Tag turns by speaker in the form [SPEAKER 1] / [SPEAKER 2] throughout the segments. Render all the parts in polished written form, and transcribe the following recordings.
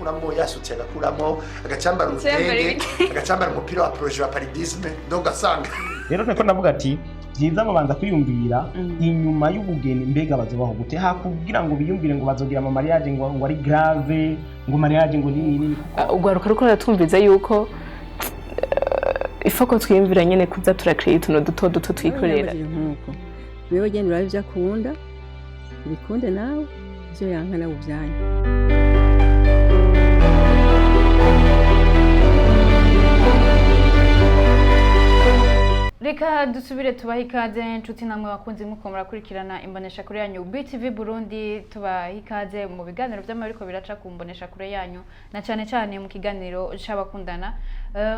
[SPEAKER 1] agakuramo yasutse agakuramo agacambara urutenge agacambara umupira wa projet wa paridisme donc asanga
[SPEAKER 2] rero niko navuga ati byiza babanza kwiyumvira inyuma y'ubugeni mbega bazobaho gute hakugira ngo biyumvire ngo bazogira ama mariage ngo ari grave ngo mariage ngo nini
[SPEAKER 3] ugwaruka ruko ratumviza yuko ifoko twiyumvira nyene kuza turakreate no duto twikorera
[SPEAKER 4] nkuko wewe genda urabe bya kunda bikunde nawe byo yanka nawe ubyanye
[SPEAKER 5] Reka dusubire tubaha ikaze inshuti namwe bakunzi muko murakurikirana imbonesha kure yanyu BTV Burundi tubaha ikaze mu biganiro by'amariko biraca ku mbonesha kure yanyu na cyane mu kiganiro c'abakundana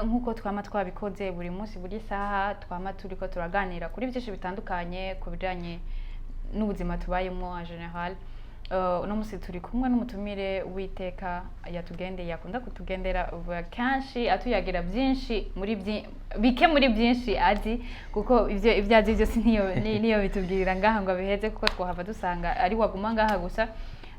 [SPEAKER 5] nkuko twama twabikoze buri munsi buri saha twama turiko turaganira kuri byinshi bitandukanye ku bijanye n'ubuzima tubayemo en general. Uno musi turi kumwe n'umutumire witeka yatugendeye yakunda kutugendera kenshi atuyagira byinshi muri bike muri byinshi azi kuko ibyazi byose niyo bitubwirira ngaha ngo biheze kuko twahava dusanga ari waguma ngaha gusa.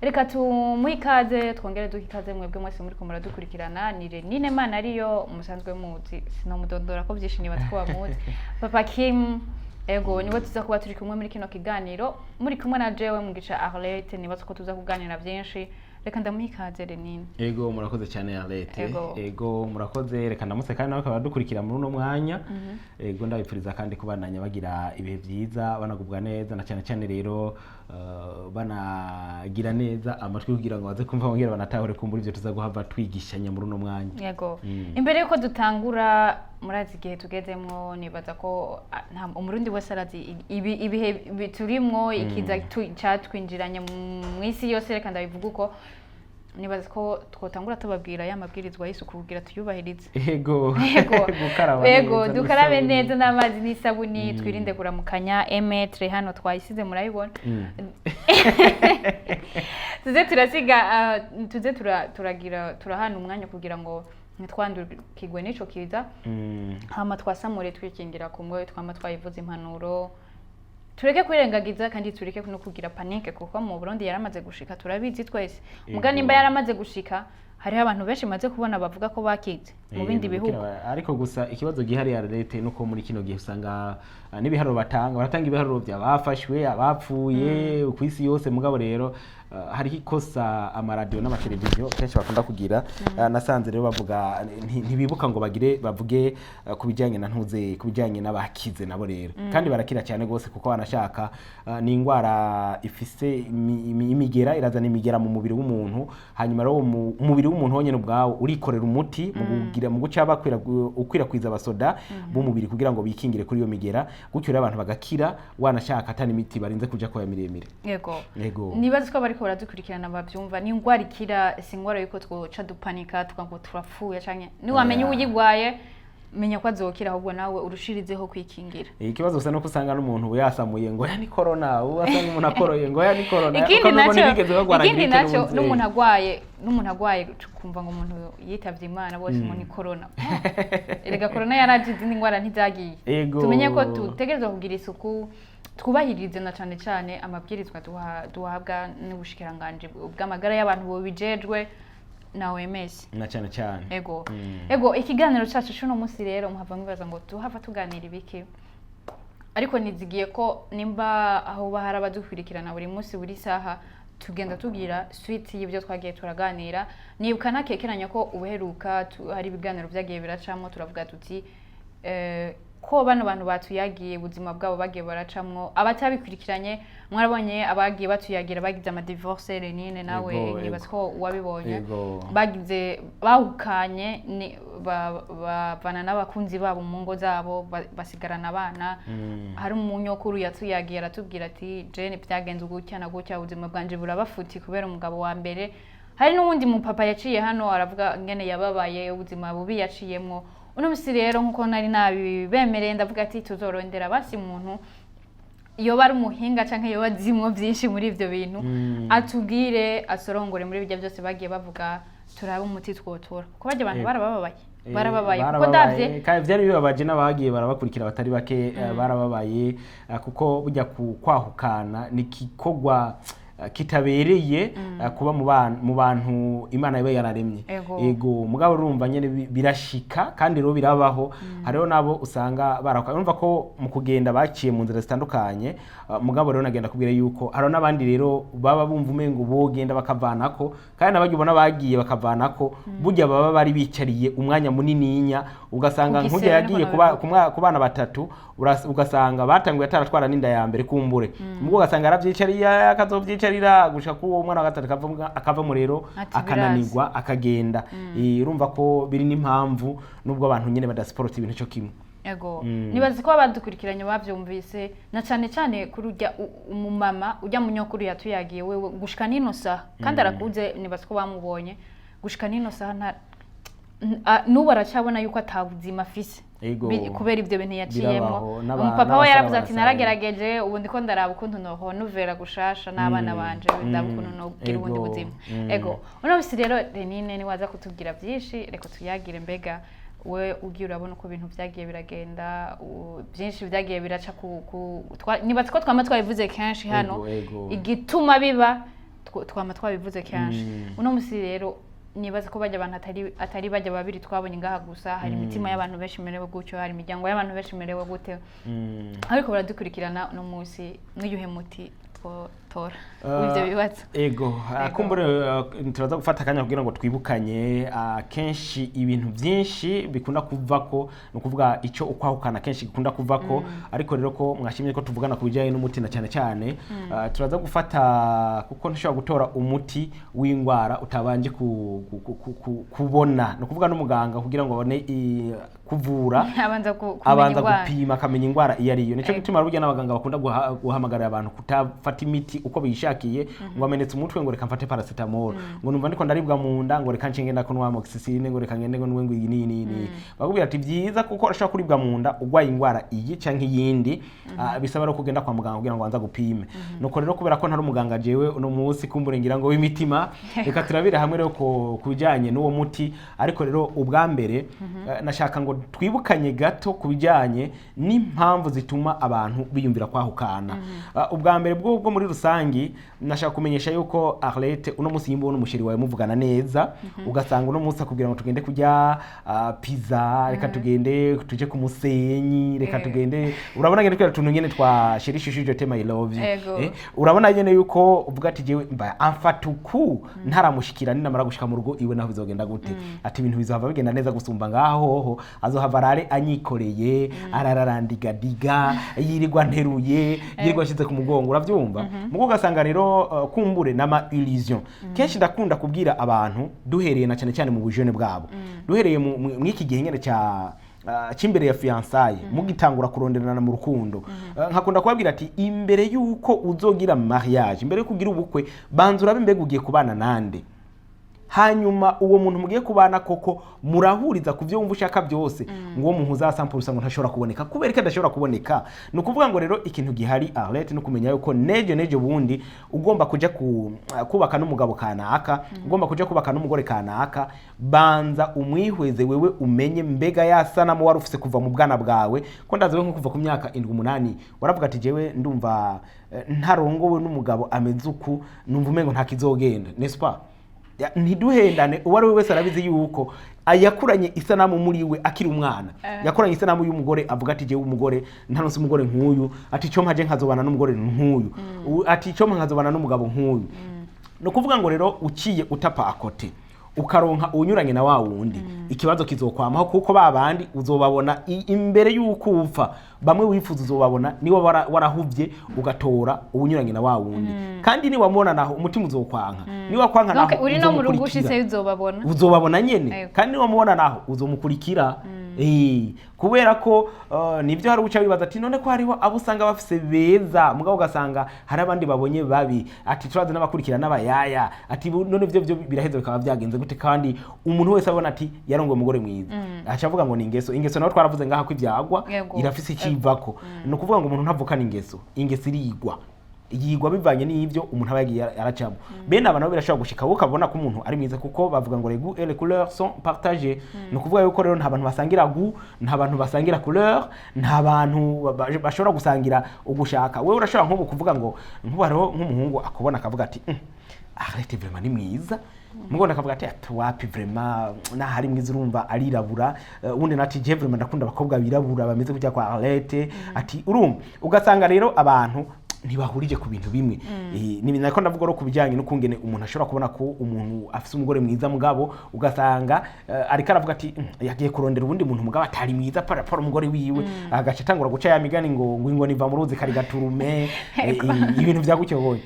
[SPEAKER 5] Reka tumuhikaze twongere duhikaze mwebwe mwese muri ko muradukurikirana ni Renine Mana ariyo musanzwe muzi sinomudondora ko byinshi niba twamuzi Papa Kim ego niwe tuza kuba turi kumwe muri kino kiganiro muri kumwe na jewe mu gica Arlette niba tuko tuza kuganira byinshi reka ndamuhikaze Renine.
[SPEAKER 2] Ego murakoze cyane Arlette ego murakoze reka ndamutse kandi nawe kabadukurikira muri uno mwanya ego ndabipfuriza kandi kubananya bagira ibihe byiza banagubwa neza na cyane rero banagira neza amatwi kugira ngo baze kumva bongera banatahure kumbura ivyo tuza guhava twigishanya muri uno mwanya.
[SPEAKER 5] Yego imbere yuko dutangura murazi igihe tugezemwo nibaza ko umurundi wese arazi ibihe biturimwo ikiza cyatwinjiranye mu isi yose reka ndabivuga uko nibaza ko twotangura tubabwira ya mabwirizwa y'isuku kugira tuyubahirize.
[SPEAKER 2] Ego
[SPEAKER 5] dukarabe neza n'amazi n'isabuni twirinde kuramukanya emetre hano twayisize murayibona tuze turahana umwanya kugira ngo ntitwandukirwe n'ico kiza hama twasamure twikingira kumwe twama twayivuza impanuro tureke kwirengagiza kandi tureke no kugira panique kuko mu Burundi yaramaze gushika turabizi twese muga nimba yaramaze gushika hari abantu benshi maze kubona bavuga ko bakize mu bindi bihugu
[SPEAKER 2] ariko gusa ikibazo gihari ya leta nuko muri kino gihe usanga n'ibiharuro baratanga ibiharuro by'abafashwe abapfuye ku isi yose mugabo rero hari ikosa amaradiyo n'amateleviziyo kenshi bakunda kugira nasanze rero bavuga ntibibuka ngo bavuge kubijyanye na ntuze kubijyanye n'abakize nabo rero kandi barakira cyane gose kuko banashaka ni ingwara ifise imigera irazana imigera mu mubiri w'umuntu hanyuma rero umubiri w'umuntu wonyene ubwawo urikorera umuti mu guca ukwirakwiza abasoda b'umubiri kugira ngo bikingire kuri iyo migera gutyo rero abantu bagakira wanashaka atani imiti barinze kuja kwa miremire.
[SPEAKER 5] Yego nibaza ko bari baradukurikirana babyumva ni ingwara ikira singwara yuko twoca dupanika tukango turapfuye canke ni wamenye uyigwaye menya ko azokira ahubwo nawe urushirizeho kwikingira.
[SPEAKER 2] Ikibazo gusa no kusanga n'umuntu yasamuye ngo ya ni corona ubasanga umuntu akoroye ngo ya ni corona
[SPEAKER 5] ikindi naco n'umuntu agwaye kumva ngo umuntu yitavye Imana bose ngo ni corona erega corona yarajize n'ingwara ntizagiye tumenye ko tutegerezwa kugira isuku twubahirize na cyane amabwirizwa duhabwa n'ubushikiranganje bw'amagara y'abantu bo bijejwe na OMS
[SPEAKER 2] na cyane
[SPEAKER 5] ego ikiganiro cyacu cy'uno munsi rero muhava mwibaza ngo tuhava tuganira ibiki ariko nizigiye ko nimba aho bahara badukurikirana buri munsi buri saha tugenda tugira suite y'ibyo twagiye turaganira nibuka nakekeranya ko ubuheruka hari ibiganiro byagiye biracamo turavuga tuti ko bano bantu batuyagiye ubuzima bwabo bagiye baracamwo abatabikurikiranye mwarabonye abagiye batuyagira bagize ama divorce Renine nawe nibaza ko wabibonye bagize bahukanye bavana n'abakunzi babo mu ngo zabo basigarana abana hari umunyokuru yatuyagiye aratubwira ati Jane byagenze gutya na gutya ubuzima bwanje burabafuti kubera umugabo wa mbere hari n'uwundi mu papa yaciye hano aravuga ngene yababaye ubuzima bubi yaciyemwo uno musi rero nkuko nari nabibemereye ndavuga ati tuzorondera basi umuntu iyo bari umuhinga canke iyo bazimwo byinshi muri ivyo bintu atubwire asorongore muri bijya byose bagiye bavuga turabe umuti twotora ko baje abantu barababaye kuko ndavye
[SPEAKER 2] kandi byari bibabaje n'abagiye barabakurikira batari bake barababaye kuko bujya kwahukana nikikogwa kitabereye kuba mu bantu Imana ibe yararemye. Ego mugabo urumva nyene birashika kandi rero birabaho. Hariho nabo usanga barakuka urumva ko mu kugenda baciye mu nzira zitandukanye. Mugabo rero nagenda kubwira yuko hariho n'abandi rero baba bumva umengo bogenda bakavanako kandi nabagibona bagiye bakavanako burya baba bari bicariye umwanya munininya ugasanga nk'ujya yagiye ku bana batatu ugasanga batanguye ataratwara n'inda ya mbere kumbure mubwo ugasanga yaravyicariye akazovyicarira gushika ku uwo mwana wa gatatu akavamo rero akananirwa akagenda. Urumva ko biri n'impamvu nubwo abantu nyene badasporta ibintu cyo kimwe.
[SPEAKER 5] Ego nibazi ko abadukurikiranye bavyumvise na cyane cyane kurujya umumama ujya mu nyokuru yatuyagiye wewe gushika nino saha kandi arakuze nibazi ko bamubonye gushika nino saha nubu aracabona yuko atabuzima afise kubera ibyo bintu yaciyemo. Umupapa we yaravuze ati naragerageje ubu ndiko ndaraba ukuntu noho nuvera gushasha n'abana banje ndabukuntu no gira ubundi buzima. Ego uno bisi rero Renine ni waza kutubwira byinshi reko tuyagire mbega we ugiye urabona uko ibintu byagiye biragenda byinshi byagiye biraca niba ko twama twabivuze kenshi hano igituma biba twama twabivuze kenshi. Uno musi rero nibaza ko bajya abantu atari bajya babiri twabonye ngaha gusa hari imitima y'abantu benshi merewe gutyo hari imiryango y'abantu benshi merewe gute ariko baradukurikirana no musi mwiyuhe muti tora ivyo bibazo. Ego
[SPEAKER 2] kumbure turaza gufata kanya kugira ngo twibukanye kenshi ibintu byinshi bikunda kuvako no kuvuga ico ukwahukana kenshi gikunda kuvako ariko rero ko mwashimye ko tuvugana ku bijyanye n'umuti na cyane cyane turaza gufata kuko ntushobora gutora umuti w'ingwara utabanje kubona no kuvuga n'umuganga kugira ngo abone kuvura abanza gupima akamenya ingwara iyo ari yo. Nico gituma burya n'abaganga bakunda guhamagarira abantu kutafata imiti uko bishakiye ngo amenetse umutwe ngo reka mfate paracetamol ngo numva ndiko ndaribwa mu nda ngo reka ncenge ndakunwa amoxicilline ngo reka ngende ngo nwengo iyi ni bakubwira ati byiza kuko urashaka kuribwa mu nda ugwaye ingwara iyi canke yindi bisaba rero kugenda kwa muganga kugira ngo anza gupime. Nuko rero kubera ko ntari umuganga jewe uno munsi kumbure ngira ngo w'imitima reka turabira hamwe rero kubijanye n'uwo muti ariko rero ubwa mbere nashaka ngo twibukanye gato kubijanye n'impamvu zituma abantu biyumvira kwahukana. Ubwa mbere bwo muri rusangi nashaka kumenyesha yuko Arlette uno munsi yimbo n'umushiri wawe muvugana neza ugasanga uno munsi akubwira ngo tugende kujya pizza reka tugende tuje ku musenyi reka tugende urabona ngende twara tuntu nyene twashirishishije tema I love you urabona nyene yuko uvuga ati jewe mba amfatuku ntaramushikira ni namara gushika mu rugo iwe naho bizogenda gute ati ibintu bizohava bigenda neza gusumba ngaho azohava arare anyikoreye arararandigadiga yirirwa nteruye yirirwa shize ku mugongo uravyumva mugo gasanga rero kumbure nama illusion kenshi ndakunda kubwira abantu duhereye na cyane cyane mu bujene bwabo duhereye mu iki gihe nyene cimbere ya fiançailles mugitangura kuronderana mu rukundo nkakunda kubabwira ati imbere yuko uzogira mariage imbere yo kugira ubukwe banzura bimbega ugiye kubana nande hanyuma uwo muntu mugiye kubana koko murahuriza kuvyo wumva ushaka byose ngo uwo muntu uzasampurusa ngo ntashobora kuboneka kubera ko adashobora kuboneka no kuvuga ngo rero ikintu gihari Arlette no kumenya yuko nejo bundi ugomba kuja kubaka n'umugabo kanaka ugomba kuja kubaka n'umugore kanaka banza umwihweze wewe umenye mbega yasana mu warufise kuva mu bwana bwawe ko ndazewe nko kuva ku myaka 7-8 waravuga ati jewe ndumva ntarongowe n'umugabo ameze uku numva umengo nta kizogenda n'est-ce pas ntiduhendane uwari wese arabizi yuko ayakuranye isanamu muri we akiri umwana yakuranye isanamu y'umugore avuga ati jewe umugore ntaronse umugore nk'uyu ati cyo mpaje nkazobana n'umugore nk'uyu ati cyo nkazobana n'umugabo nk'uyu no kuvuga ngo rero uciye utapa akote ukaronka unyuranye na wa wundi ikibazo kizokwamaho kuko babandi uzobabona imbere yuko upfa bamwe wifuza uzobabona niwe warahuvye ugatora ubunyuranye na wa wundi kandi ni wamona naho umutima uzokwanka ni wakwanka naho
[SPEAKER 5] uri no mu rugushi se
[SPEAKER 2] uzobabona nyene kandi ni wamubona naho uzomukurikira kubera ko nivyo hari uca bibaza ati none ko hariho abo usanga bafise beza mugabo ugasanga hari abandi babonye babi ati turaze n'abakurikira n'abayaya ati none byo biraheze bikaba byagenze gute kandi umuntu wese abona ati yarongoye umugore mwiza acha avuga ngo ni ingeso naho twaravuze ngaha ko ibyagwa irafise ikivako no kuvuga ngo umuntu ntavukana ingeso irigwa yigwa bivanye n'ivyo umuntu aba yagiye aracamo bene abantu birashobora gushika wowe ukabona ko umuntu ari mwiza kuko bavuga ngo les goûts et les couleurs sont partagés no kuvuga yuko rero nta bantu basangira goût nta bantu basangira couleur nta bantu bashobora gusangira ugushaka wewe urashobora nko kuvuga ngo nk'ubaro nk'umuhungu akubona akavuga ati arrête vraiment ni mwiza mugona akavuga ati wapi vraiment na hari mwiza urumva arirabura ubundi nati je vraiment ndakunda abakobwa birabura bameze kujya kwa Arlette ati urumva ugasanga rero abantu ntibahurije ku bintu bimwe ni nako ndavuga ro kubijyanye no kungene umuntu ashobora kubona ko umuntu afise umugore mwiza mugabo ugasanga ariko aravuga ati yagiye kurondera ubundi muntu mugabo atari mwiza para umugore wiwe agaca tangura guca ya migani ngo niva mu ruzi kari gaturume ibintu vyagutyoboye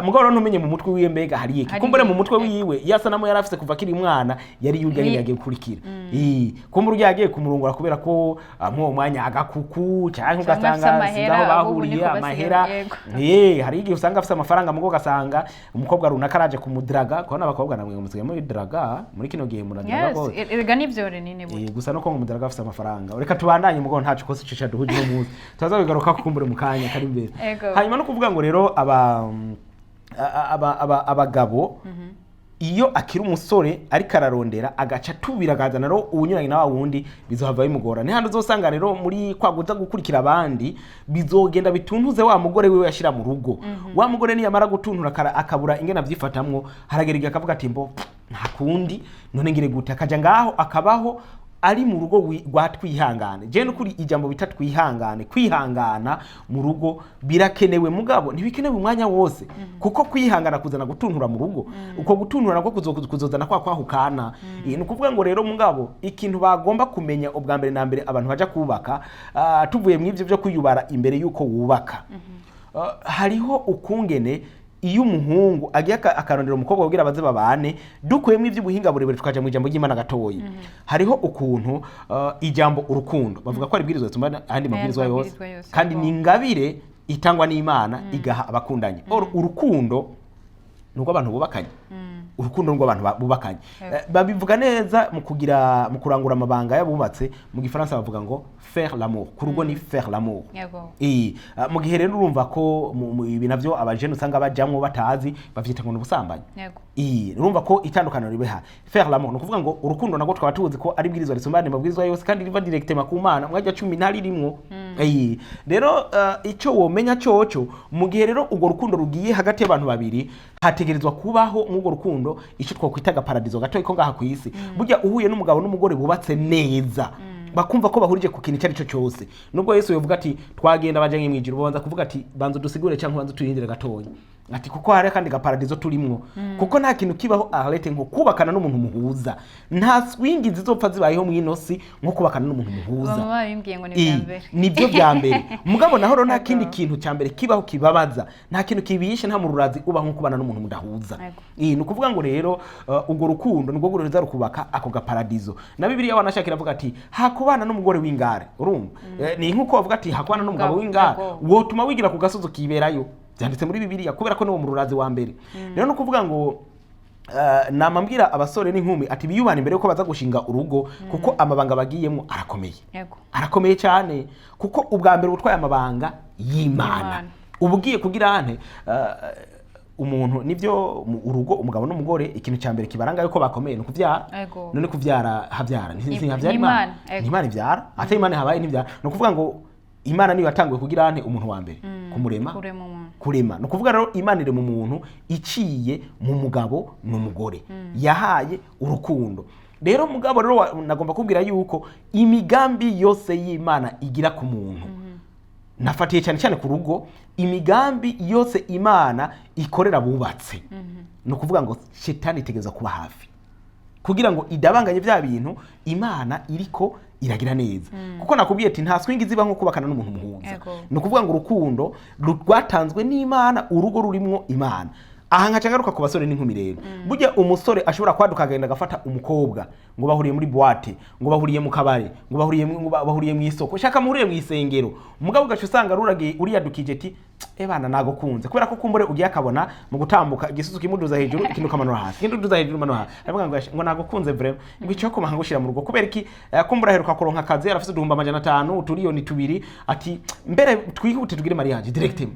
[SPEAKER 2] mugabo rero ntumenye mu mutwe wiwe mbega hari iki kumbure mu mutwe wiwe yasa namo yarafise kuva kiri mwana yari yuganye yagiye gukurikira kumbure yagiye kumurungura kubera ko mu mwanya agakuku cyangwa ugasanga sindaho bahuriye amahera hari igihe usanga afite amafaranga mugo gasanga umukobwa runaka araje kumudraga ko n'abakobwa namwe umusigaye muri draga muri kino gihe muradraga ko
[SPEAKER 5] erega nivyo renine buri
[SPEAKER 2] gusa no ko umudraga afite amafaranga reka tubandanye mugo ntacu kose cisha duhuje no muzi tuzaza bigaruka kukumbure mukanya kari imbere hanyuma no kuvuga ngo rero abagabo iyo akiri umusore ariko ararondera agaca tubiragazana rero ubunyuranye na wundi bizohava bimugora ni handi uzosanga rero muri kwaguza gukurikira abandi bizogenda bituntuze wa mugore wiwe yashira mu rugo wa mugore ni yamara gutuntura akabura ingena vyifatamwo haragerega akavuga ati mbo ntakundi none ngire gute akaja ngaho akabaho ari mu rugo rwa twihangane je nukuri ijambo bita twihangane kwihangana mu rugo birakenewe mugabo ntibikenewe umwanya wose kuko kwihangana kuzana gutuntura mu rugo uko gutuntura nako kuzozana kwahukana ni kuvuga ngo rero mugabo ikintu bagomba kumenya ubwa mbere na mbere abantu baja kubaka tuvuye mu ivyo byo kwiyubara imbere yuko wubaka hariho ukungene iyo umuhungu agiye akarondera umukobwa kugira abaze babane dukuyemo ivy'ubuhinga burebure tukaja mu ijambo ry'Imana gatoyi hariho ukuntu ijambo urukundo bavuga ko ari bwirizwa tumba andi mabwirizwa yose kandi ni ingabire itangwa n'Imana igaha abakundanye urukundo nuko abantu bubakanye urukundo rw'abantu bubakanye babivuga neza mu kurangura amabanga yabubatse mu gifaransa bavuga ngo faire l'amour kurugo ni faire l'amour mu gihe rero urumva ko ibi navyo abajene usanga bajamwo batazi bavyita ngo n'ubusambanyi urumva ko itandukaniro ribe ha faire l'amour no kuvuga ngo urukundo nagwo twaba tuzi ko ari bwirizwa risumbane mabwirizwa yose kandi riva directement ku Mana mwajya 10 ntari rimwo rero ico womenya coco mu gihe rero urwo rukundo rugiye hagati y'abantu babiri hategerezwa kubaho nk'urwo rukundo ico twakwitaga paradizo gato iko ngaha kwisi burya uhuye n'umugabo n'umugore bubatse neza bakumva ko bahurije ku kintu cyari cyo cyose nubwo Yesu yavuga ati twagenda baje mw'ijuru banza kuvuga ati banza dusigure cyangwa banza turindire gatoya ati kuko hari kandi gaparadizo turimwo kuko nta kintu kibaho Arlette nko kubakana n'umuntu muhuza nta swingi zizopfa zibayeho mw'inosi nko kubakana n'umuntu muhuza
[SPEAKER 5] mama bimbwiye ngo ni byambere
[SPEAKER 2] nibyo byambere mugabo naho nta kindi kintu cyambere kibaho kibabaza nta kintu kibiyishe nta mururazi uba nko kubana n'umuntu mudahuza ni kuvuga ngo rero ugo rukundo nubwo gureza rukubaka ako gaparadizo na Bibiliya wanashakira avuga ati hakubana n'umugore w'ingare urumva ni nkuko bavuga ati hakubana n'umugabo w'ingare wotuma wigira ku gasozo kiberayo byanditse muri Bibiliya kubera ko niwo mururazi wa mbere rero no kuvuga ngo namambwira abasore n'inkumi ati biyubana imbere yuko baza gushinga urugo kuko amabanga bagiyemo arakomeye cyane kuko ubwa mbere utwaye amabanga y'Imana ubugiye kugira ante umuntu nivyo urugo umugabo n'umugore ikintu cyambere kibaranga yuko bakomeye no kuvyara none kuvyara havyara ntihavyara Imana ivyara ate Imana habaye ntivyara no kuvuga ngo Imana niyo yatanguye kugira ante umuntu wa mbere kurema no kuvuga rero Imana ire mu muntu iciye mu mugabo n'umugore yahaye urukundo rero mugabo rero nagomba kubwira yuko imigambi yose y'Imana igira ku muntu nafatiye cyane cyane ku rugo imigambi yose Imana ikorera bubatse no kuvuga ngo shetani itegeza kuba hafi kugira ngo idabanganye bya bintu Imana iriko iragira neza kuko nakubwiye ati nta swingi ziba nko kubakana n'umuntu muhuza no kuvuga ngo urukundo rwatanzwe n'Imana urugo rurimwo Imana aha nkaca ngaruka ku basore n'inkumi rero burya umusore ashobora kwaduka agenda agafata umukobwa ngo bahuriye muri boîte ngo bahuriye mu kabare ngo bahuriye mu isoko shaka muhuriye mu isengero umugabo gacu usanga ruragiye uriyadukije ati ebana nagokunze kubera ko kumbure ugiye akabona mu gutambuka igisusu kimuduza hejuru ikintu kamanura hasi ikintu duza hejuru manura hasi avuga ngo nagokunze vraiment ngo icyo ko mangushira mu rugo kubera iki kumbura heruka kuronka akazi yarafise 250 uturiyoni tubiri ati mbere twihute tugire mariage directement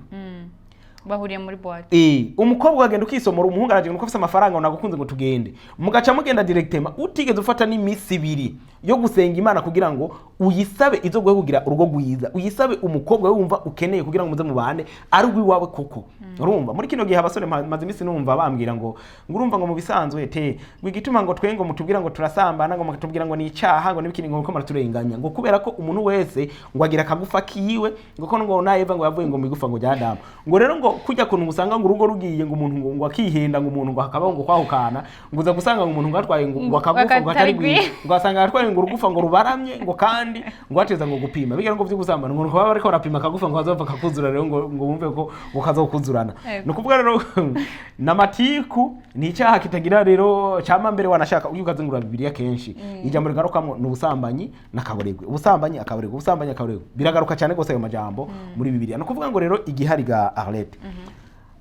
[SPEAKER 5] bahuriye muri boîte
[SPEAKER 2] umukobwa agenda ukisomora umuhungu araje ngo afise amafaranga ngo nagukunze ngo tugende mugaca mugenda directement utigeze ufata n'imisi 2 yo gusenga Imana kugira ngo uyisabe izo gwe kugira urugo gwiza uyisabe umukobwa we wumva ukeneye kugira ngo muze mubane ari wawe koko urumva muri kino gihe abasore maze imisi numva bambwira ngo urumva ngo mu bisanzwe te Igituma ngo twengo mutubwira ngo turasambana ngo mutubwira ngo ni icyaha ngo nibikini ngo ko turenganya ngo kubera ko umuntu wese ngo agira kagufa kiwe ngo ko ngo na Eva ngo yavuye ngo migufa ngo jyadamu ngo rero ngo kujya kuntu usanga ngo urugo rugiye ngo umuntu ngo akihenda ngo umuntu ngo hakabaho ngo kwahukana ngo uza gusanga ngo umuntu ngo atwaye ngo akagufa ngo atari gwi ngo asanga atwaye ngo urugufa ngo rubaramye ngo kandi ngo ateza ngo gupima bigira ngo vy'ugusambana ngo baba bariko barapima akagufa ngo azova kakuzura rero ngo bumve ko ngo kazokuzurana no kuvuga rero namatiku ni icyaha kitagira rero cyama mbere wanashaka uyugaze ngura Bibiliya kenshi ijambo rigarukamo n'ubusambanyi nakaboregwe ubusambanyi akaboregwe ubusambanyi akaboregwe biragaruka cyane gose ayo majambo muri Bibiliya no kuvuga ngo rero igihariga Arlette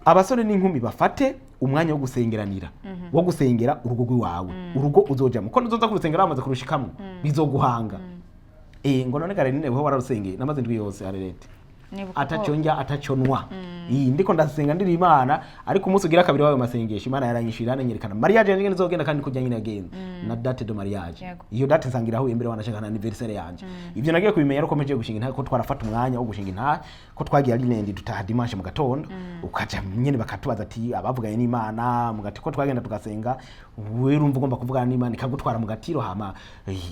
[SPEAKER 2] abasore n'inkumi bafate umwanya wo gusengeranira wo gusengera urugo rwawe urugo uzojamo ko uzoza kurusengera bamaze kurushikamwe bizoguhanga ngo none kare nine bo wararusengeye namaze ndwi yose Arlette atacyonja atacyonwa ndiko ndasenga ndiri Imana ariko umunsi ugira kabiri wawe masengesho Imana yaranyishira yanyerekana mariage yanjye nizogenda kandi kujya nyine agenda na date de mariage iyo date nsangira aho imbere wanashaka na anniversaire yanje ivyo nagiye kubimenya ariko meje gushinga nta ko twarafata umwanya wo gushinga nta ko twagiye ari lendi dutaha dimanche mu gatondo ukaja nyene bakatubaza ati abavuganye n'Imana mugati ko twagenda tugasenga we urumva ugomba kuvugana n'Imana ikagutwara mu gatiro hama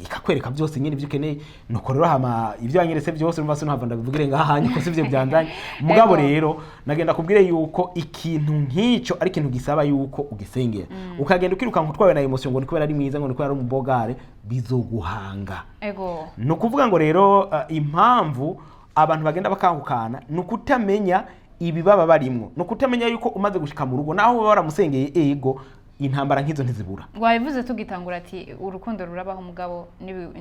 [SPEAKER 2] ikakwereka byose nyene ivyo ukeneye nuko rero hama ivyo yanyeretse byose urumva sinhava ndabivugire ngahanye ko sivyo byandanye mugabo rero nagenda kubwire yuko ikintu nk'icyo ari ikintu gisaba yuko ugisengera ukagenda ukiruka nkutwawe na emotion ngo nikubera ari mwiza ngo nikubera ari umubogare bizoguhanga no kuvuga ngo rero impamvu abantu bagenda bakahukana nukutamenya ibibaba barimwo nukutamenya yuko umaze gushika mu rugo naho baramusengeye ego intambara nk'izo ntizibura
[SPEAKER 5] wabivuze tugitangura ati urukundo rurabaho mugabo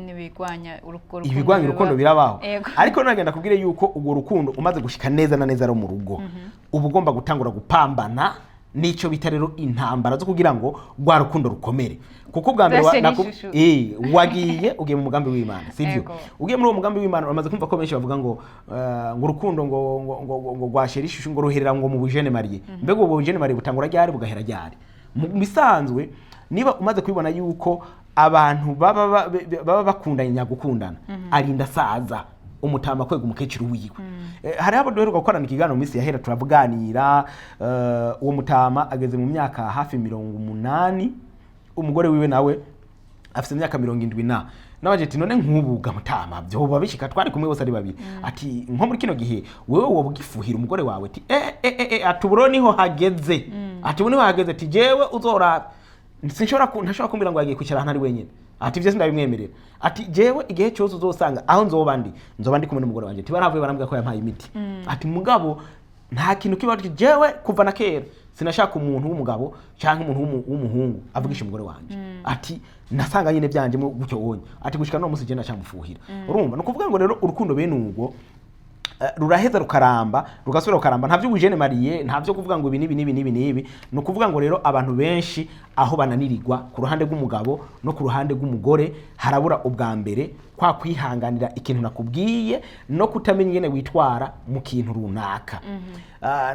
[SPEAKER 5] nibigwanya urukundo
[SPEAKER 2] ibigwanya urukundo birabaho ariko nagenda kubwire yuko ubwo rukundo umaze gushika neza na neza aro mu rugo ubu ugomba gutangura gupambana nico bita rero intambara zo kugira ngo rwa rukundo rukomere kuko bwa mbere wagiye ugiye mu mugambi w'Imana sivyo ugiye muri uwo mugambi w'Imana uramaze kumva ko benshi bavuga ngo urukundo ngo rwashera ishusho ngo ruherera ngo mu bujene Marie mbego ubu bujene Marie butangura ryari bugahera ryari bisanzwe niba umaze kubibona yuko abantu baba bakundanye nyagukundana arinda saza umutama kwega umukecuru wiwe hari abo duheruka gukorana ikiganiro mu minsi yahera turavuganira uwo mutama ageze mu myaka hafi 80 umugore wiwe nawe afite imyaka 70 nabaje ati none nk'ubuga mutama byo babishika twari kumwe bose ari babiri ati nko muri kino gihe wewe wo bugifuhira umugore wawe ati atuburo niho hageze ati ubu niho hageze ati jewe uzora ntashobora kumbira ngo yagiye kwicara hano ari wenyine ati byo sindabimwemerera ati jewe igihe cyose uzosanga aho nzoba ndi kumwe n'umugore wanje ati baravuye barambwira ko yampaye imiti ati mugabo nta kintu kiba ati jewe kuva na kera sinashaka umuntu w'umugabo cyangwa umuntu w'umuhungu avugisha umugore wanje ati nasanga nyine byanje mu gucyo wonye ati gushika no musi je ndacamufuhira urumva no kuvuga ngo rero urukundo bene ubwo ruraheza rukaramba rugasubira rukaramba ntavyo ubujene Marie ntavyo kuvuga ngo ibi nibi no kuvuga ngo rero abantu benshi aho bananirirwa ku ruhande rw'umugabo no ku ruhande rw'umugore harabura ubwa mbere kwa kwihanganira ikintu nakubwiye no kutamenya ingene witwara mu kintu runaka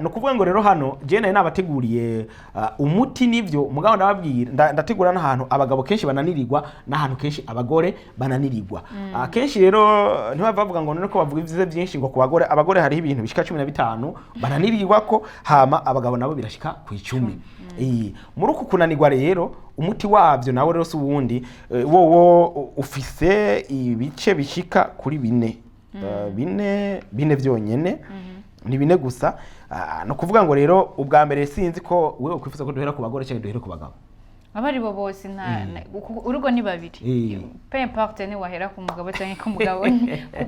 [SPEAKER 2] no kuvuga ngo rero hano je naye nabateguriye umuti nivyo mugabo ndababwira ndategura n'ahantu abagabo kenshi bananirirwa n'ahantu kenshi abagore bananirirwa kenshi rero ntibavuga ngo none ko bavuga ivyize byinshi ngo ku abagore hari ibintu bishika 15 bananirirwa ko hama abagabo nabo birashika ku 10 muri uku kunanirwa rero umuti wavyo nawe rero suwundi wowo ufise ibice bishika kuri 4 bine vyonyene ni 4 gusa no kuvuga ngo rero ubwa mbere sinzi ko wewe ukwifuza ko duhera ku bagore cyangwa duhere ku bagabo
[SPEAKER 5] abari bo bose urugo ni babiri peu importe ni wahera ku mugabo cyangwa ku mugabo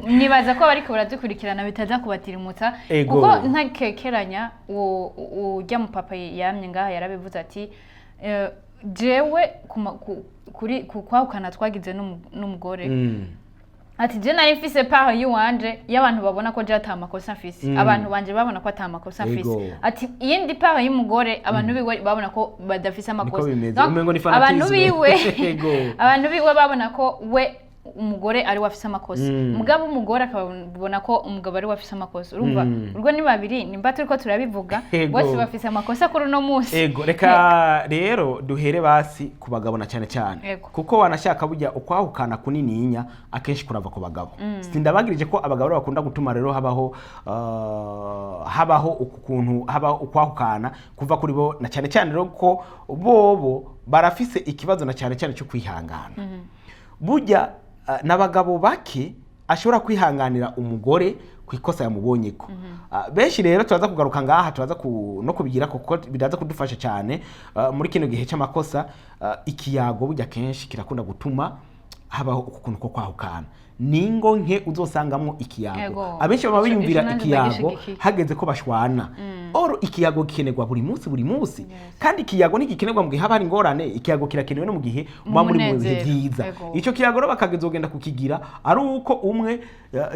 [SPEAKER 5] nibaza ko bariko baradukurikirana bitaza kubatirumutsa kuko ntakekeranya ujya mu papa yamye ngaha yarabivuze ati jewe kuri kwahukana twagize n'umugore ati je nari mfise part yuwanje y'abantu babona ko je atamakosa mfise abantu banje babona ko atamakosa mfise ati iyindi part y'umugore abantu biwe babona ko badafise amakosa abantu biwe babona ko we umugore ari wafise amakosa mugabo umugore akabona ko umugabo ari wafise amakosa urumva urwo ni babiri nimba turiko turabivuga bose bafise amakosa kuri uno munsi
[SPEAKER 2] ego reka rero duhere basi ku bagabo na cyane cyane kuko wanashaka burya ukwahukana kunininya akenshi kurava ku bagabo sindabagirije ko abagabo bakunda gutuma rero habaho ukuntu haba ukwahukana kuva kuri bo na cyane cyane rero ko bobo barafise ikibazo na cyane cyane cyo kwihangana burya n'abagabo bake ashobora kwihanganira umugore kwikosa yamubonyeko benshi rero turaza kugaruka ngaha turaza no kubigira kuko biraza kudufasha cyane muri kino gihe cy'amakosa ikiyago burya kenshi kirakunda gutuma habaho ukuntu ko kwahukana ningo nke uzosangamwo ikiyago abenshi baba biyumvira ikiyago hageze ko bashwana oro ikiyago gikenerwa buri munsi kandi ikiyago ntigikenerwa mu gihe haba hari ingorane ikiyago kirakenewe no mu gihe muba muri mu bihe byiza icyo kiyago rero bakagezogenda kukigira ari uko umwe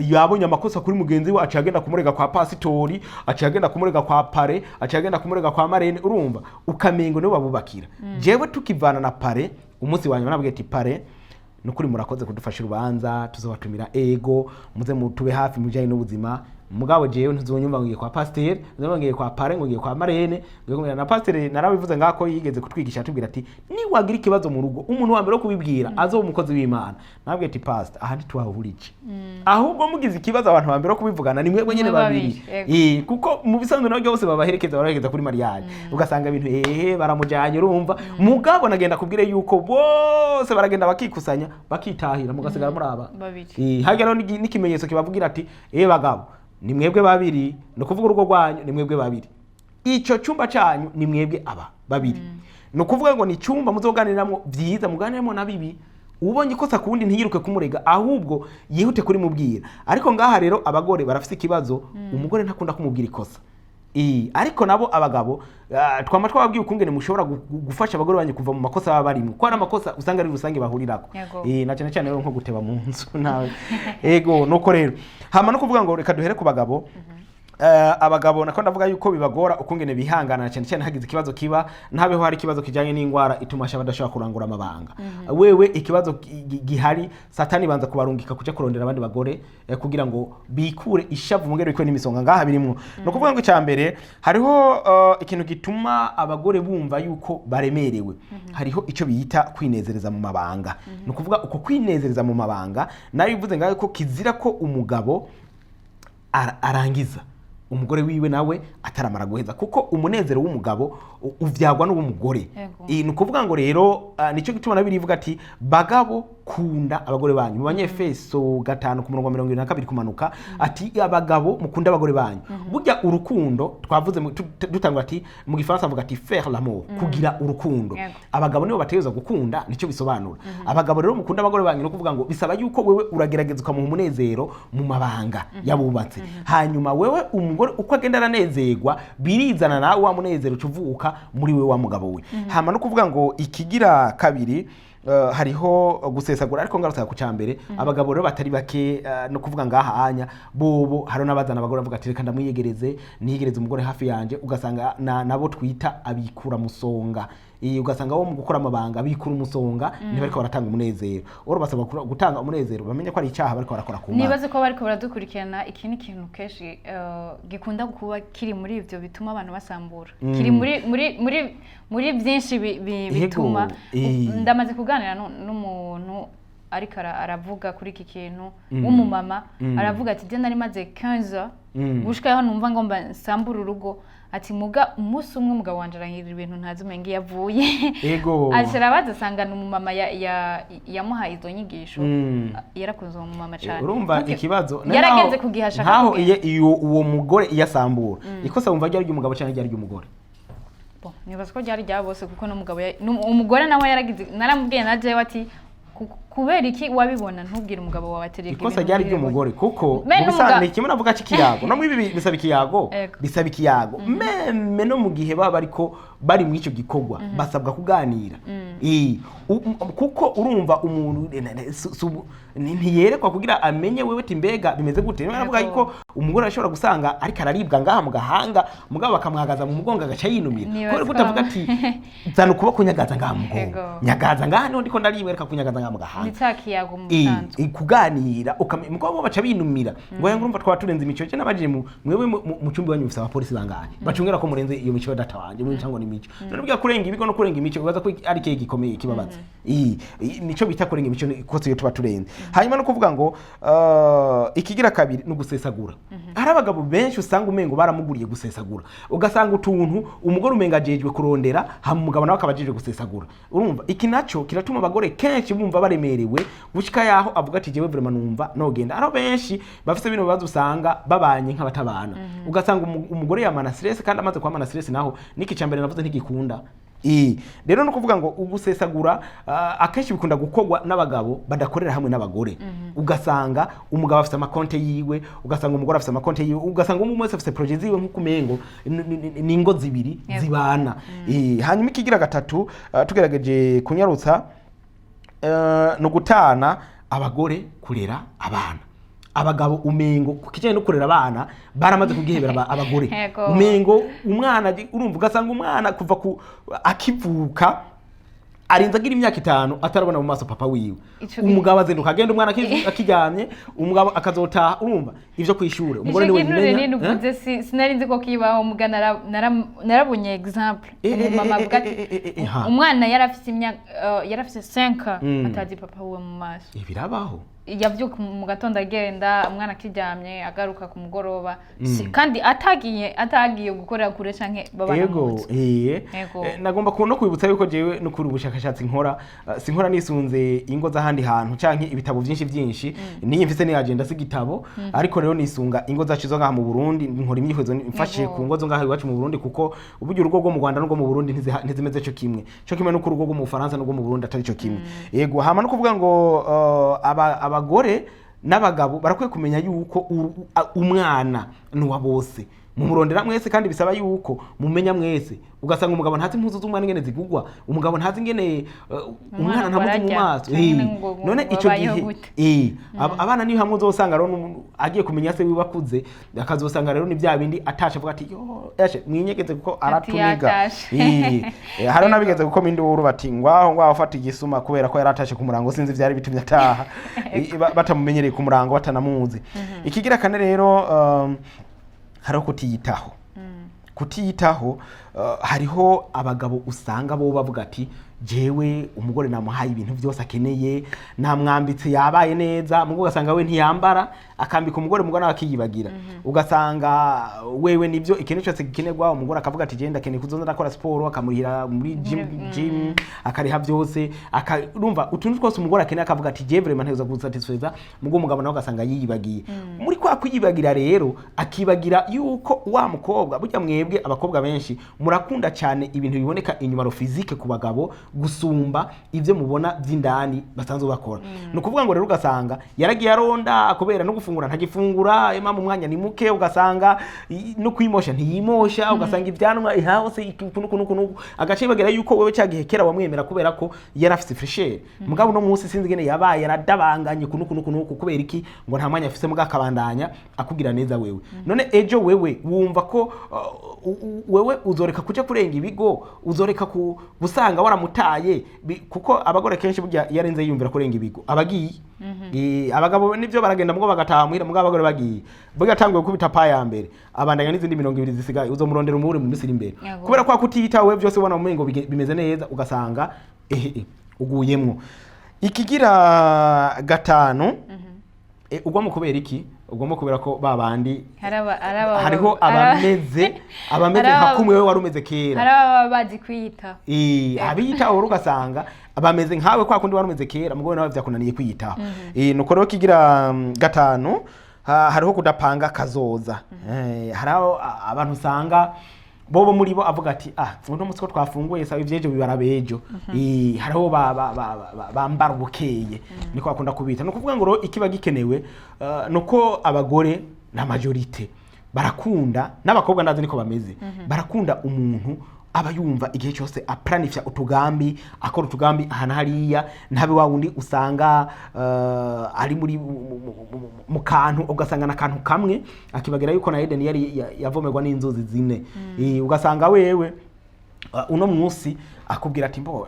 [SPEAKER 2] yabonye amakosa kuri mugenzi we acagenda kumurega kwa pasitori acagenda kumurega kwa pare acagenda kumurega kwa marene urumva ukamengo nibo babubakira jewe tukivana na pare umunsi wanyuma nabwiye ati pare nukuri murakoze kudufasha urubanza tuzobatumira ego muze mutube hafi mujanye n'ubuzima mugabo jewe ntuzonyumva ngiye kwa pasteur ngiye kwa pare ngiye kwa marene ngiye na pasteur narabivuze ngako yigeze kutwigisha tubwira ati ni wagira ikibazo mu rugo umuntu wa mbere kubibwira azo umukozi w'Imana nabwiye ati pastor ahandi twahurije ahubwo mugize ikibazo abantu ba mbere kubivugana ni mwebwe nyene babiri kuko mu bisanzwe nabyo bose babaherekeza kuri mariage ugasanga ibintu baramujanye urumva mugabo nagenda kubwire yuko bose baragenda bakikusanya bakitahira mugasigara muri aba hagero n'ikimenyetso kibavugira ati bagabo ni mwebwe babiri no kuvuga urugo rwanyu ni mwebwe babiri ico cyumba cyanyu ni mwebwe aba babiri no kuvuga ngo ni cyumba muzoganiriramo byiza muganiramo na bibi ubonye ikosa kundi ntiyiruke kumurega ahubwo yihute kuri mubwira ariko ngaha rero abagore barafite ikibazo umugore ntakunda kumubwira ikosa ariko nabo abagabo twama twababwiye ukungene mushobora gufasha abagore banyu kuva mu makosa baba barimo ko ari amakosa usanga ari rusange bahurirako na cyane cyane rero nko guteba mu nzu nawe ego nuko rero hama no kuvuga ngo reka duhere ku bagabo abagabo nako ndavuga yuko bibagora ukungene bihangana cyane cyane hagize ikibazo kiba ntabeho hari ikibazo kijanye n'ingwara ituma ashaba badashobora kurangura amabanga wewe ikibazo gihari satani banza kubarungika kuja kurondera abandi bagore kugira ngo bikure ishavu mugere bikwe n'imisonga ngaha birimwo no kuvuga ngo cyambere hariho ikintu gituma abagore bumva yuko baremerewe hariho ico biyita kwinezereza mu mabanga no kuvuga uko kwinezereza mu mabanga nayo bivuze ngaho ko kizira ko umugabo arangiza umugore wiwe nawe ataramara guheza kuko umunezero w'umugabo uvyagwa n'umugore ni kuvuga ngo rero nico gituma nabirivuga ati bagabo kunda abagore banyu mu banyefeso 5:22 kumanuka ati abagabo mukunda abagore banyu burya urukundo twavuze dutangwa ati mu gifaransa avuga ati faire l'amour kugira urukundo abagabo nibo bategeza gukunda nico bisobanura abagabo rero mukunda abagore banyu no kuvuga ngo bisaba yuko wewe uragerageza ukamuha umunezero mu mabanga yabubatse hanyuma wewe umugore uko agenda aranezerwa birizana nawe wa munezero ucuvuka muri we wa mugabo we hama no kuvuga ngo ikigira kabiri hariho gusesagura ariko ngarutse ku cyambere abagabo rero batari bake no kuvuga ngaha anya bobo haro nabazana abagore bavuga ati reka ndamwiyegereze niyegereze umugore hafi yanje ugasanga nabo twita abikura musonga ugasanga wo mu gukora amabanga bikura umusonga ntibariko baratanga umunezero oro basaba gutanga umunezero bamenye ko ari icyaha bariko barakora ku mana
[SPEAKER 5] nibaze ko bariko baradukurikirana iki ni kintu keshi gikunda kuba kiri muri ivyo bituma abantu basambura kiri muri byinshi bituma ndamaze kuganira n'umuntu ariko aravuga kuri iki kintu w'umumama aravuga ati je nari maze 15 gushikaho numva ngo nsambura urugo ati muga umunsi umwe mugabo wanje arahirira ibintu ntazi umenga yavuye ashira bazasangana umumama yamuhaye izo nyigisho yarakunze uwo mumama cyane
[SPEAKER 2] urumva ikibazo
[SPEAKER 5] yarageze kugihasha
[SPEAKER 2] ntaho uwo mugore iyasambura ikosa wumva ryari ry'umugabo cyane ryari ry'umugore
[SPEAKER 5] nibaza ko ryari rya bose kuko umugore nawe yaragize naramubwiye na jewe ati kubera iki wabibona ntubwire umugabo wawe atereka
[SPEAKER 2] ikosa ryari ry'umugore kuko ni kimwe navuga cy'ikiyago no mwibi bisaba ikiyago meme no mu gihe baba ariko bari mu icyo gikorwa basabwa kuganira kuko urumva umuntu ntiyerekwa kugira amenye wewe timbega bimeze gute naravuga yuko umugore ashobora gusanga ariko araribwa ngaha mu gahanga mugabo bakamwagaza mu mugongo agaca yinumira ko utavuga ati zana ukuboko nyagaza ngaha mu mugongo nyagaza ngaha niho ndiko ndaribwereka kunyagaza ngaha mu gahanga abantu
[SPEAKER 5] nitakiyago mu busanzwe
[SPEAKER 2] kuganira mugabo baca binumira ngo yangu urumva twaba turenze imico cyo nabajije mwewe mu cyumba wanyu bifite abapolisi bangahe bacungera ko murenze iyo mico data wanje muri cyangwa n'imico none bya kurenga ibigo no kurenga imico ubaza ko ari kiye gikomeye kibabaza nico bita kurenga imico kose yo tuba turenze hanyuma no kuvuga ngo ikigira kabiri no gusesagura hari abagabo benshi usanga umengo baramuguriye gusesagura ugasanga utuntu umugore umenga ajejwe kurondera hamwe umugabo nawe akabajije gusesagura urumva iki naco kiratuma abagore kenshi bumva baremerewe gushika yaho avuga ati jewe vraiment numva nogenda aro benshi bafite bino bibazo usanga babanye nk'abatabana ugasanga umugore yamana stress kandi amaze kwamana stress naho niki cyambere navuze ntigikunda rero no kuvuga ngo ugusesagura akenshi bikunda gukogwa n'abagabo badakorera hamwe n'abagore ugasanga umugabo afite amakonte yiwe ugasanga umugore afite amakonte yiwe ugasanga umwe wese afite projet ziwe nk'ukumengo ningo zibiri zibana hanyuma ikigira gatatu tugerageje kunyarutsa no gutana abagore kurera abana abagabo umengo kukijanye no kurera abana baramaze kugihebera abagore umengo umwana urumva ugasanga umwana kuva akivuka arinza agira imyaka 5 atarabona mu maso papa wiwe umugabo azenduka agenda umwana akiryamye umugabo akazotaha urumva ivyo kwishura umugore niwe
[SPEAKER 5] nimenya sinarinzi ko kibaho mugana narabunye example mama avuga ati umwana yarafise imyaka yarafise 5 atazi papa wiwe mu maso
[SPEAKER 2] birabaho
[SPEAKER 5] yavyuka mu gatondo agenda umwana akiryamye agaruka ku mugoroba kandi atagiye gukorera kure canke babana
[SPEAKER 2] yego nagomba no kwibutsa yuko jewe no kuri ubushakashatsi nkora sinkora nisunze ingo z'ahandi hantu canke ibitabo byinshi niye mfise ni agenda sigitabo ariko rero nisunga ingo zacu zo ngaha mu Burundi nkora imyihezo mfashe ku ngo zo ngaha iwacu mu Burundi kuko uburyo urugo rwo mu Rwanda n'urwo mu Burundi ntizimeze cyo kimwe no ku rugo rwo mu Faransa n'urwo mu Burundi atari cyo kimwe yego hama no kuvuga ngo abagore n'abagabo barakwiye kumenya yuko umwana nuwa bose mumurondera mwese kandi bisaba yuko mumenya mwese ugasanga umugabo ntazi impuzu z'umwana ingene zigugwa umugabo ntazi ingene umwana ntamuzi mu maso none ico gihe abana ni hamwe uzosanga rero agiye kumenya se wibakuze akazosanga rero ni bya bindi atasha avuga ati yo yashe mwinyegeze kuko aratuniga haro nabigeze guko minduru bati ngwaho ufata igisuma kubera ko yaratashe ku murango sinzi vyari bitumye ataha batamumenyereye ku murango batanamuzi ikigira kane rero hariho kutiyitaho hariho abagabo usanga bo bavuga ati jewe umugore namuhaye ibintu byose akeneye namwambitse yabaye neza mugo ugasanga we ntiyambara akambika umugore nawe akiyibagira ugasanga wewe nibyo ikintu cyose gikenerwa umugore akavuga ati genda keneye kuzonza nakora sport akamurihira muri gym akariha byose urumva utuntu twose umugore akeneye akavuga ati je vraiment nteza gusatisfaiza mugo umugabo nawe ugasanga yiyibagiye muri kwa kwiyibagira rero akibagira yuko wa mukobwa burya mwebwe abakobwa benshi murakunda cyane ibintu biboneka inyuma physique ku bagabo gusumba ivyo mubona by'indani basanzwe bakora no kuvuga ngo rero ugasanga yaragiye aronda akobera no gufungura ntagifungura mu mwanya ni muke ugasanga no kwimosha ntiyimosha ugasanga ivyanwa ihose ikuntu agace bagera yuko wewe cyagihekera wamwemera kubera ko yarafise fresher mugabo no munsi sinzi gene yabaye yaradabanganye kuntu kubera iki ngo nta mwanya afise mugakabandanya akugira neza wewe none ejo wewe wumva ko wewe uzoreka kuja kurenga ibigo uzoreka gusanga waramutaye kuko abagore kenshi burya yarenze yumvira kurenga ibigo abagiye abagabo nivyo baragenda mugo bagataha muhira mugo abagore bagiye bugatanguye kubita pa ya mbere abandanya n'izindi 20 zisigaye uzomurondera umubure mu misiri imbere kubera kwa kutiyitaho wewe byose ubona mumengo bimeze neza ugasanga uguyemwo ikigira gatanu ugwamo kubera iki ugomba kubera ko babandi hariho abameze nka kumwe wewe warumeze kera
[SPEAKER 5] haraba bazi kwiyita
[SPEAKER 2] abiyitaho ugasanga abameze nkawe kwa kundi warumeze kera mugo nawe vyakunaniye kwiyitaho nuko rero kigira gatanu hariho kudapanga kazoza haraho abantu usanga bobo muri bo avuga ati uno mutsi ko twafunguye sawa ivyejo bibarabejo hariho bambara ubukeye niko akunda kubita no kuvuga ngo ikiba gikenewe nuko abagore na majorite barakunda n'abakobwa ndazi niko bameze barakunda umuntu aba yumva igihe cyose aplanifya utugambi akora utugambi ahana hariya ntabe wa wundi usanga ari muri mu kantu ugasanga na kantu kamwe akibagira yuko na Eden yari yavomerwa n'inzuzi zine ugasanga wewe uno munsi akubwira ati mbo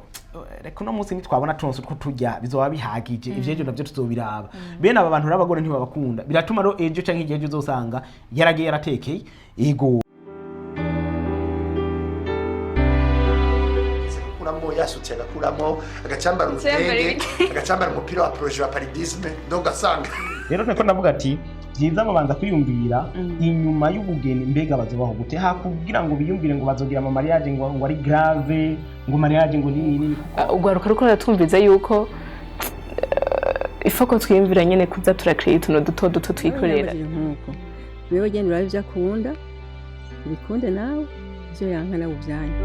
[SPEAKER 2] reka uno munsi nitwabona turonse utwo turya bizoba bihagije ivyo navyo tuzobiraba bene aba bantu n'abagore ntibabakunda biratuma ro ejo canke igihe uzosanga yaragiye yaratekeye ego
[SPEAKER 1] kuramo yasutse agakuramo agacambara urutenge agacambara umupira wa projet wa paludisme donc asanga
[SPEAKER 2] rero nako ndavuga ati byiza babanza kwiyumvira inyuma y'ubugeni mbega bazobaho gute hakugira ngo biyumvire ngo bazogira ama mariage ngo ari grave ngo mariage ngo nini
[SPEAKER 3] ugwaruka ruko ratumviza yuko ifoko twiyumvira nyene kuza turakreate tuno duto twikorera
[SPEAKER 4] nkuko wewe genda urabe byo akunda ubikunde nawe byo yanka nawe ubyanye